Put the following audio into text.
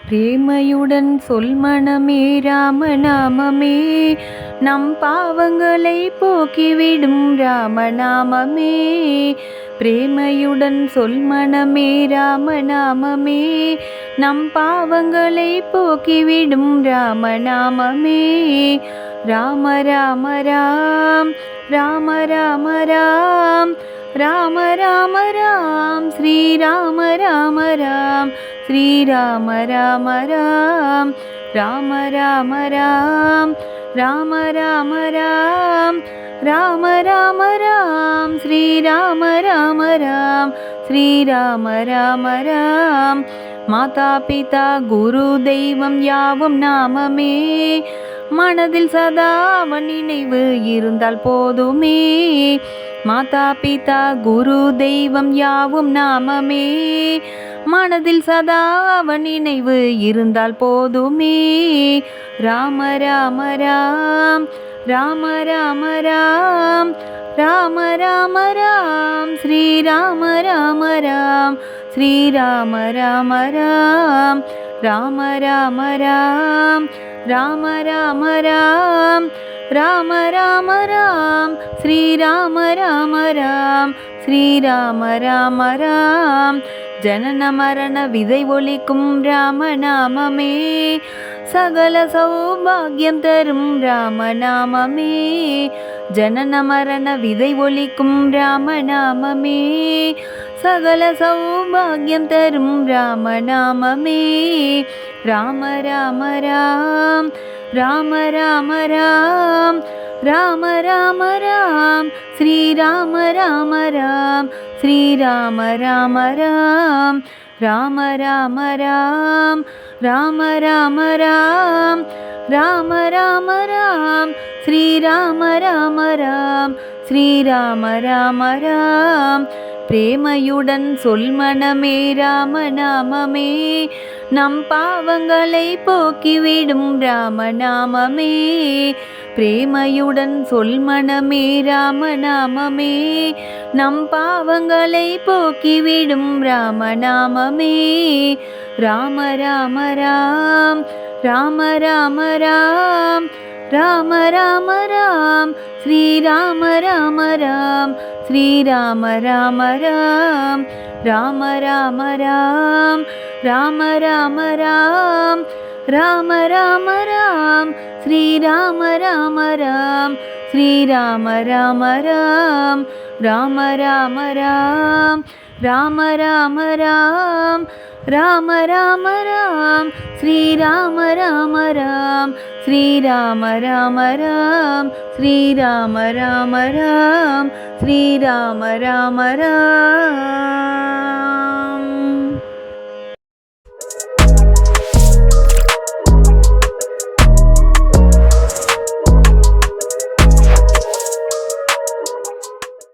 பிரேமையுடன் சொல் மனமே ராமநாமமே, நம் பாவங்களை போக்கிவிடும் ராமநாமமே. பிரேமையுடன் சொல் மனமே ராமநாமமே, நம் பாவங்களை போக்கிவிடும் ராமநாமமே. ராம ராம ராம் ராம ராம ராம் ராம ராம ராம் ஸ்ரீராம ராம ராம் ஸ்ரீராம ராம ராம் ராம ராம ராம் ராம ராம ராம் ராம ராம ராம் ஸ்ரீராம ராம ராம் ஸ்ரீராம ராம ராம். மாதா பிதா குரு தெய்வம் யாவும் நாமமே, மனதில் சதா அவன் நினைவு இருந்தால் போதுமே. மாதா பிதா குரு தெய்வம் யாவும் நாமமே, மனதில் சதா அவன் நினைவு இருந்தால் போதுமே. ராம ராம ராம் ராம ராம ராம் ராம ராம ராம் ஸ்ரீராம ராம ராம் ஸ்ரீராம ராம ராம். ராம ராம ராம் ராம ராம ராம் ராம ராம ராம் ஸ்ரீராம ராம ராம் ஸ்ரீராம ராம ராம். ஜனன மரண விதை ஒலிக்கும் ராமநாமமே, சகல சௌபாகியம் தரும் ராமநாமமே. ஜனன மரண விதை ஒலிக்கும் ராமநாமமே, சகல சௌபாகியம் தரும் ராமநாமமே. ராம ராம ராம் ராம ராம ராம் ராம ராம ராம் ஸ்ரீராம ராம ராம் ஸ்ரீராம ராம ராம். ராம ராம ராம் ராம ராம ராம் ராம ராம ராம் ஸ்ரீராம ராம ராம் ஸ்ரீராம ராம ராம். பிரேமையுடன் சொல் மனமே ராமநாமமே, நம் பாவங்களை போக்கிவிடும் ராமநாமமே. பிரேமையுடன் சொல் மனமே ராமநாமமே, நம் பாவங்களை போக்கிவிடும் ராமநாமமே. ராம ராம ராம் ராம ராம ராம் ராம ராம ராம் ஸ்ரீராம ராம ராம் ஸ்ரீராம ராம ராம். ராம ராம ராம் ராம ராம ராம் ராம ராம ராம் ஸ்ரீராம ராம ராம் ஸ்ரீராம ராம ராம். ராம ராம ராம் ராம ராம ராம் ராம ராம ராம் ஸ்ரீராம ராம ராம் ஸ்ரீராம ராம ராம் ஸ்ரீராம ராம ராம் ஸ்ரீராம ராம ராம்.